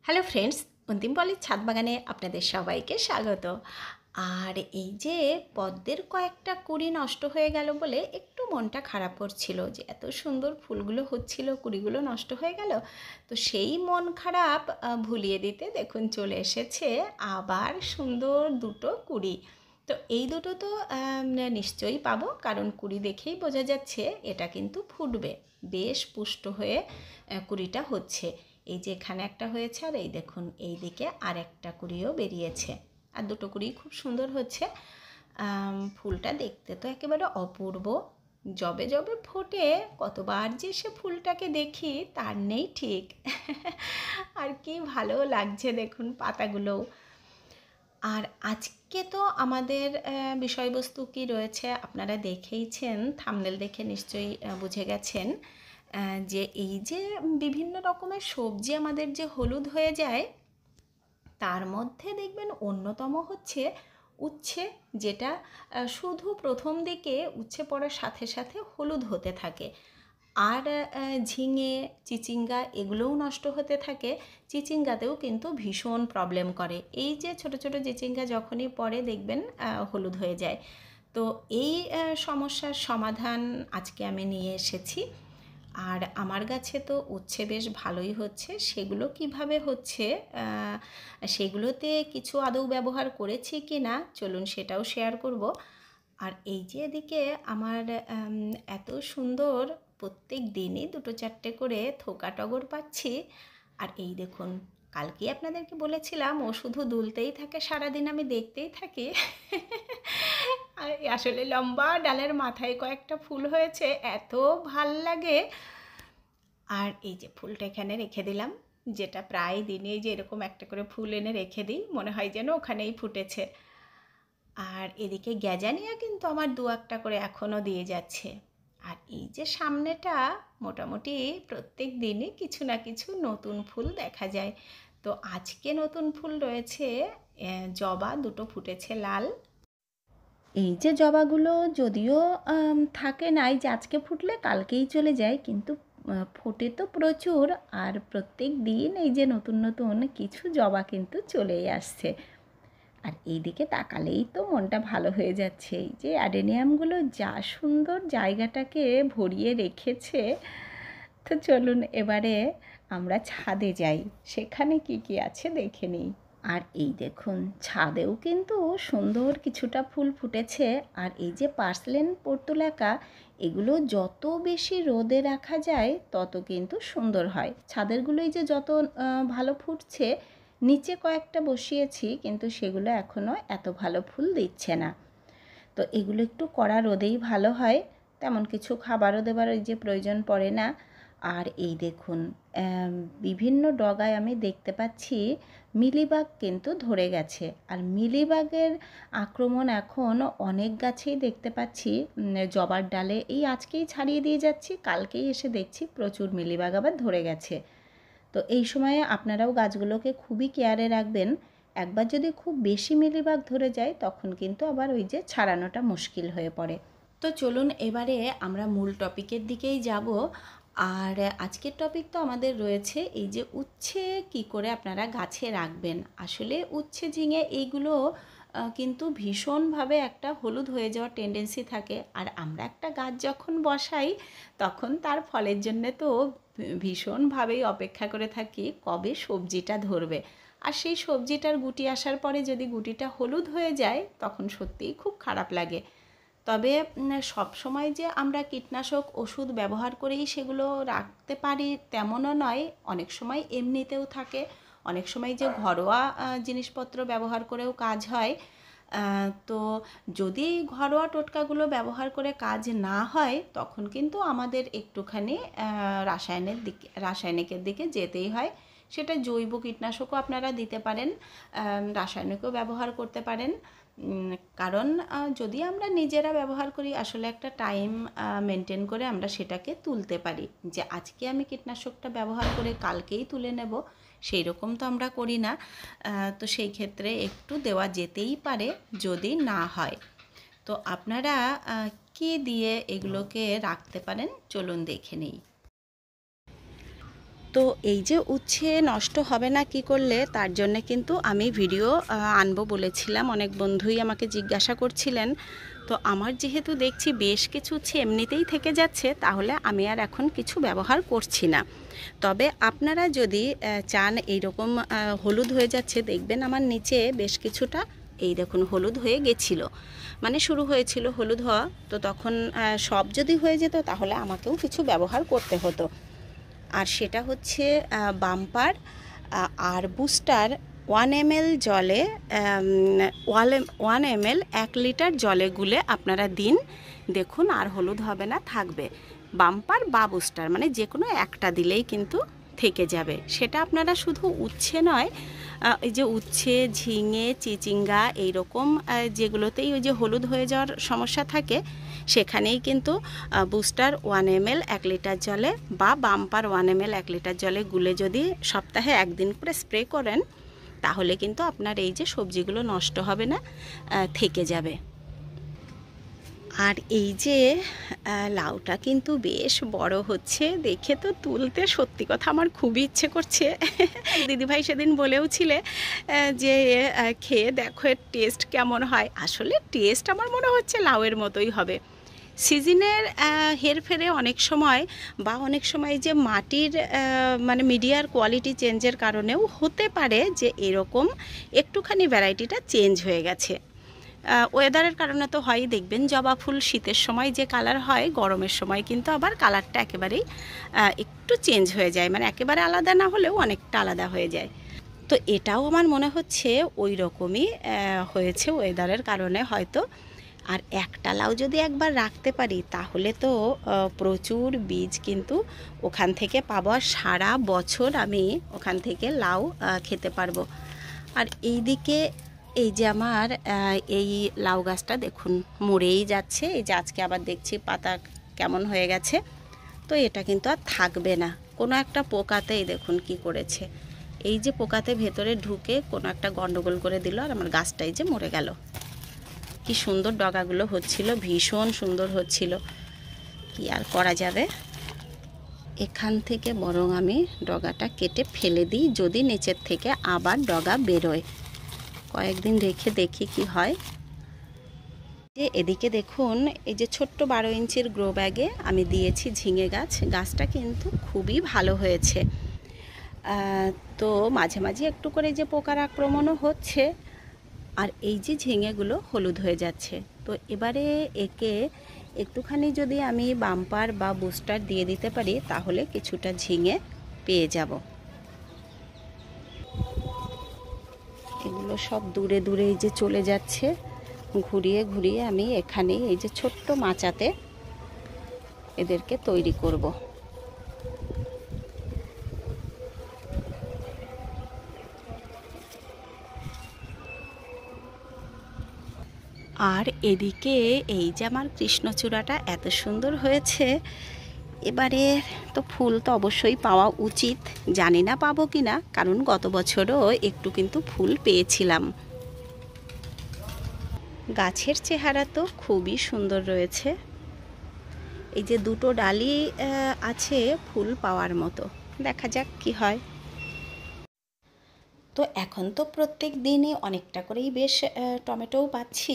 Hello friends, অন্তিম পল্লীর ছাদ বাগানে আপনাদের সবাইকে স্বাগত। আর এই যে পদ্মের কয়েকটা কুঁড়ি নষ্ট হয়ে গেল বলে একটু মনটা খারাপ করছিল যে এত সুন্দর ফুলগুলো হচ্ছিল, কুঁড়িগুলো নষ্ট হয়ে গেল। তো সেই মন খারাপ ভুলিয়ে দিতে দেখুন চলে এসেছে আবার সুন্দর দুটো কুঁড়ি। তো এই দুটো তো নিশ্চয়ই পাবো, কারণ কুঁড়ি দেখেই বোঝা যাচ্ছে এটা কিন্তু ফুটবে, বেশ পুষ্ট হয়ে কুঁড়িটা হচ্ছে। এই যে এখানে একটা হয়েছে, আর এই দেখুন এই দিকে আর একটা কুঁড়িও বেরিয়েছে, আর দুটো কুঁড়ি খুব সুন্দর হচ্ছে। ফুলটা দেখতে তো একেবারে অপূর্ব, যবে যবে ফোটে কতবার যে সে ফুলটাকে দেখি তার নেই ঠিক। আর কি ভালো লাগছে দেখুন পাতাগুলোও। আর আজকে তো আমাদের বিষয়বস্তু কি রয়েছে আপনারা দেখেইছেন, থাম্বনেল দেখে নিশ্চয়ই বুঝে গেছেন যে এই যে বিভিন্ন রকমের সবজি আমাদের যে হলুদ হয়ে যায়, তার মধ্যে দেখবেন অন্যতম হচ্ছে উচ্ছে, যেটা শুধু প্রথম দিকে উচ্ছে পড়ার সাথে সাথে হলুদ হতে থাকে। আর ঝিঙে, চিচিঙ্গা এগুলোও নষ্ট হতে থাকে। চিচিঙ্গাতেও কিন্তু ভীষণ প্রবলেম করে, এই যে ছোট ছোট চিচিঙ্গা যখনই পড়ে দেখবেন হলুদ হয়ে যায়। তো এই সমস্যার সমাধান আজকে আমি নিয়ে এসেছি। আর আমার গাছে তো উচ্ছে বেশ ভালোই হচ্ছে, সেগুলো কিভাবে হচ্ছে, সেগুলোতে কিছু আদৌ ব্যবহার করেছি কি না চলুন সেটাও শেয়ার করব। আর এই যে এদিকে আমার এত সুন্দর প্রত্যেক দিনই দুটো চারটে করে থোকা টগর পাচ্ছি। আর এই দেখুন, কালকে আপনাদেরকে বলেছিলাম ও শুধু দুলতেই থাকে সারাদিন, আমি দেখতেই থাকি। আর আসলে লম্বা ডালের মাথায় কয়েকটা ফুল হয়েছে, এত ভাল লাগে। আর এই যে ফুলটা এখানে রেখে দিলাম, যেটা প্রায় দিনেই যে এরকম একটা করে ফুল এনে রেখে দিই, মনে হয় যেন ওখানেই ফুটেছে। আর এদিকে গ্যাজানিয়া কিন্তু আমার দু একটা করে এখনও দিয়ে যাচ্ছে। আর এই যে সামনেটা মোটামুটি প্রত্যেক দিনই কিছু না কিছু নতুন ফুল দেখা যায়। তো আজকে নতুন ফুল রয়েছে, জবা দুটো ফুটেছে লাল। এই যে জবাগুলো যদিও থাকে নাই যে আজকে ফুটলে কালকেই চলে যায়, কিন্তু ফোটে তো প্রচুর। আর প্রত্যেক দিন এই যে নতুন নতুন কিছু জবা কিন্তু চলেই আসছে। আর এই দিকে তাকালেই তো মনটা ভালো হয়ে যাচ্ছে, এই যে অ্যাডেনিয়ামগুলো যা সুন্দর জায়গাটাকে ভরিয়ে রেখেছে। তো চলুন এবারে আমরা ছাদে যাই, সেখানে কি কি আছে দেখে নিই। আর এই দেখুন ছাদেও কিন্তু সুন্দর কিছুটা ফুল ফুটেছে। আর এই যে পার্সলেন পর্তুলাকা, এগুলো যত বেশি রোদে রাখা যায় তত কিন্তু সুন্দর হয়। ছাদেরগুলোই যে যত ভালো ফুটছে, নিচে কয়েকটা বসিয়েছি কিন্তু সেগুলো এখনও এত ভালো ফুল দিচ্ছে না। তো এগুলো একটু কড়া রোদেই ভালো হয়, তেমন কিছু খাবারও দেবার ওই যে প্রয়োজন পড়ে না। আর এই দেখুন বিভিন্ন ডগায় আমি দেখতে পাচ্ছি মিলিবাগ কিন্তু ধরে গেছে। আর মিলিবাগের আক্রমণ এখন অনেক গাছেই দেখতে পাচ্ছি, জবার ডালে এই আজকেই ছাড়িয়ে দিয়ে যাচ্ছি, কালকেই এসে দেখছি প্রচুর মিলিবাগ আবার ধরে গেছে। তো এই সময়ে আপনারাও গাছগুলোকে খুবই কেয়ারে রাখবেন। একবার যদি খুব বেশি মিলিবাগ ধরে যায় তখন কিন্তু আবার ওই যে ছাড়ানোটা মুশকিল হয়ে পড়ে। তো চলুন এবারে আমরা মূল টপিকের দিকেই যাব। আর আজকের টপিক তো আমাদের রয়েছে এই যে উচ্ছে কি করে আপনারা গাছে রাখবেন। আসলে উচ্ছে, ঝিঙে এইগুলো কিন্তু ভীষণভাবে একটা হলুদ হয়ে যাওয়ার টেন্ডেন্সি থাকে। আর আমরা একটা গাছ যখন বসাই তখন তার ফলের জন্যে তো ভীষণভাবেই অপেক্ষা করে থাকি কবে সবজিটা ধরবে। আর সেই সবজিটার গুটি আসার পরে যদি গুটিটা হলুদ হয়ে যায় তখন সত্যিই খুব খারাপ লাগে। তবে সব সময় যে আমরা কীটনাশক ওষুধ ব্যবহার করেই সেগুলো রাখতে পারি তেমনও নয়, অনেক সময় এমনিতেও থাকে, অনেক সময় যে ঘরোয়া জিনিসপত্র ব্যবহার করেও কাজ হয়। তো যদি ঘরোয়া টোটকাগুলো ব্যবহার করে কাজ না হয় তখন কিন্তু আমাদের একটুখানি রাসায়নিকের দিকে যেতেই হয়। সেটা জৈব কীটনাশকও আপনারা দিতে পারেন, রাসায়নিকও ব্যবহার করতে পারেন। কারণ যদি আমরা নিজেরা ব্যবহার করি আসলে একটা টাইম মেনটেন করে আমরা সেটাকে তুলতে পারি, যে আজকে আমি কীটনাশকটা ব্যবহার করে কালকেই তুলে নেব, সেই রকম তো আমরা করি না। তো সেই ক্ষেত্রে একটু দেওয়া যেতেই পারে যদি না হয়। তো আপনারা কী দিয়ে এগুলোকে রাখতে পারেন চলুন দেখে নিই। তো এই যে উচ্ছে নষ্ট হবে না কি করলে, তার জন্য কিন্তু আমি ভিডিও আনবো বলেছিলাম। অনেক বন্ধুই আমাকে জিজ্ঞাসা করছিলেন। তো আমার যেহেতু দেখছি বেশ কিছু উচ্ছে এমনিতেই থেকে যাচ্ছে, তাহলে আমি আর এখন কিছু ব্যবহার করছি না। তবে আপনারা যদি চান এইরকম হলুদ হয়ে যাচ্ছে, দেখবেন আমার নিচে বেশ কিছুটা এই দেখুন হলুদ হয়ে গেছিল, মানে শুরু হয়েছিল হলুদ হওয়া। তো তখন সব যদি হয়ে যেত তাহলে আমাকেও কিছু ব্যবহার করতে হতো। আর সেটা হচ্ছে বাম্পার আর বুস্টার 1 ml জলে 1 ml 1 লিটার জলে গুলে আপনারা দিন, দেখুন আর হলুদ হবে না, থাকবে। বাম্পার বা বুস্টার মানে যে কোনো একটা দিলেই কিন্তু থেকে যাবে। সেটা আপনারা শুধু উচ্ছে নয়, এই যে উচ্ছে, ঝিঙে, চিচিঙ্গা এইরকম যেগুলোতেই ওই যে হলুদ হয়ে যাওয়ার সমস্যা থাকে, সেখানেই কিন্তু বুস্টার 1 ml 1 লিটার জলে বা বাম্পার 1 ml 1 লিটার জলে গুলে যদি সপ্তাহে একদিন করে স্প্রে করেন, তাহলে কিন্তু আপনার এই যে সবজিগুলো নষ্ট হবে না, থেকে যাবে। আর এই যে লাউটা কিন্তু বেশ বড় হচ্ছে, দেখে তো তুলতে সত্যি কথা আমার খুবই ইচ্ছে করছে। দিদিভাই সেদিন বলেওছিলে যে খেয়ে দেখো এর টেস্ট কেমন হয়। আসলে টেস্ট আমার মনে হচ্ছে লাউয়ের মতোই হবে। সিজনের হেরফেরে অনেক সময় বা অনেক সময় যে মাটির মানে মিডিয়ার কোয়ালিটি চেঞ্জের কারণেও হতে পারে যে এরকম একটুখানি ভ্যারাইটিটা চেঞ্জ হয়ে গেছে। ওয়েদারের কারণে তো হয়ই, দেখবেন জবা ফুল শীতের সময় যে কালার হয়, গরমের সময় কিন্তু আবার কালারটা একেবারেই একটু চেঞ্জ হয়ে যায়, মানে একেবারে আলাদা না হলেও অনেকটা আলাদা হয়ে যায়। তো এটাও আমার মনে হচ্ছে ওই রকমই হয়েছে ওয়েদারের কারণে হয়তো। আর একটা লাউ যদি একবার রাখতে পারি তাহলে তো প্রচুর বীজ কিন্তু ওখান থেকে পাবো, আর সারা বছর আমি ওখান থেকে লাউ খেতে পারবো। আর এই দিকে এই যে আমার এই লাউ গাছটা দেখুন মরেই যাচ্ছে। এই যে আজকে আবার দেখছি পাতা কেমন হয়ে গেছে। তো এটা কিন্তু আর থাকবে না, কোনো একটা পোকাতেই দেখুন কি করেছে। এই যে পোকাতে ভেতরে ঢুকে কোনো একটা গন্ডগোল করে দিল, আর আমার গাছটাই যে মরে গেল। কি সুন্দর ডগাগুলো হচ্ছিল, ভীষণ সুন্দর হচ্ছিল, কি আর করা যাবে। এখান থেকে বরং আমি ডগাটা কেটে ফেলে দিই, যদি নিচের থেকে আবার ডগা বেরোয়। কয়েকদিন রেখে দেখি কি হয়। যে এদিকে দেখুন এই যে ছোট্ট 12 ইঞ্চির গ্রো ব্যাগে আমি দিয়েছি ঝিঙে গাছ। গাছটা কিন্তু খুবই ভালো হয়েছে। তো মাঝে মাঝে একটু করে যে পোকার আক্রমণও হচ্ছে, আর এই যে ঝিঙেগুলো হলুদ হয়ে যাচ্ছে। তো এবারে একে একটুখানি যদি আমি বাম্পার বা বুস্টার দিয়ে দিতে পারি, তাহলে কিছুটা ঝিঙে পেয়ে যাব। এগুলো সব দূরে দূরে এই যে চলে যাচ্ছে, ঘুরিয়ে ঘুরিয়ে আমি এখানে এই যে ছোট্ট মাচাতে এদেরকে তৈরি করব। আর এদিকে এই যে আমার কৃষ্ণচূড়াটা এত সুন্দর হয়েছে, এবারে তো ফুল তো অবশ্যই পাওয়া উচিত, জানি না পাবো কি না, কারণ গত বছরও একটু কিন্তু ফুল পেয়েছিলাম। গাছের চেহারা তো খুবই সুন্দর রয়েছে। এই যে দুটো ডালি আছে ফুল পাওয়ার মতো, দেখা যাক কি হয়। তো এখন তো প্রত্যেক দিনই অনেকটা করেই বেশ টমেটোও পাচ্ছি।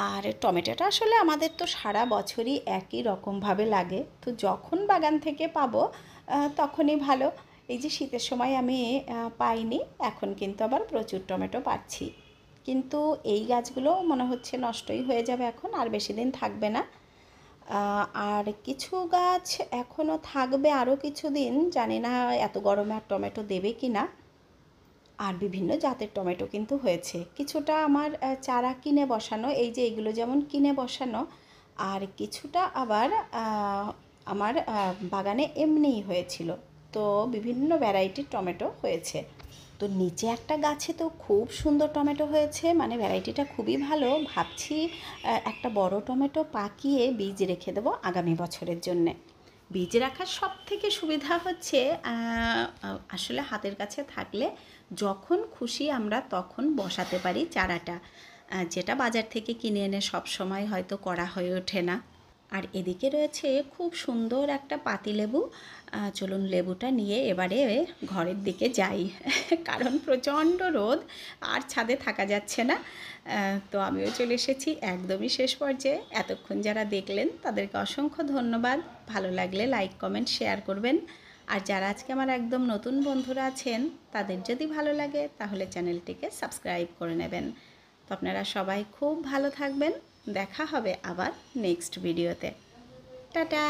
আর টমেটোটা আসলে আমাদের তো সারা বছরই একই রকমভাবে লাগে, তো যখন বাগান থেকে পাবো তখনই ভালো। এই যে শীতের সময় আমি পাইনি, এখন কিন্তু আবার প্রচুর টমেটো পাচ্ছি। কিন্তু এই গাছগুলো মনে হচ্ছে নষ্টই হয়ে যাবে, এখন আর বেশি দিন থাকবে না। আর কিছু গাছ এখনও থাকবে আরও কিছু দিন, জানি না এত গরমে আর টমেটো দেবে কি না। আর বিভিন্ন জাতের টমেটো কিন্তু হয়েছে, কিছুটা আমার চারা কিনে বসানো, এই যে এগুলো যেমন কিনে বসানো, আর কিছুটা আবার আমার বাগানে এমনিই হয়েছিল। তো বিভিন্ন ভ্যারাইটির টমেটো হয়েছে। তো নিচে একটা গাছে তো খুব সুন্দর টমেটো হয়েছে, মানে ভ্যারাইটিটা খুবই ভালো। ভাবছি একটা বড় টমেটো পাকিয়ে বীজ রেখে দেবো আগামী বছরের জন্যে। বীজ রাখার সব থেকে সুবিধা হচ্ছে আসলে হাতের কাছে থাকলে যখন খুশি আমরা তখন বসাতে পারি চারাটা, যেটা বাজার থেকে কিনে এনে সব সময় হয়তো করা হয়ে ওঠে না। আর এদিকে রয়েছে খুব সুন্দর একটা পাতিলেবু। চলুন লেবুটা নিয়ে এবারে ঘরের দিকে যাই কারণ প্রচণ্ড রোদ আর ছাদে থাকা যাচ্ছে না। তো আমিও চলে এসেছি একদমই শেষ পর্যায়ে। এতক্ষণ যারা দেখলেন তাদেরকে অসংখ্য ধন্যবাদ। ভালো লাগলে লাইক কমেন্ট শেয়ার করবেন। আর যারা আজকে আমার একদম নতুন বন্ধুরা আছেন তাদের যদি ভালো লাগে তাহলে চ্যানেলটিকে সাবস্ক্রাইব করে নেবেন। তো আপনারা সবাই খুব ভালো থাকবেন। দেখা হবে আবার নেক্সট ভিডিওতে। টাটা।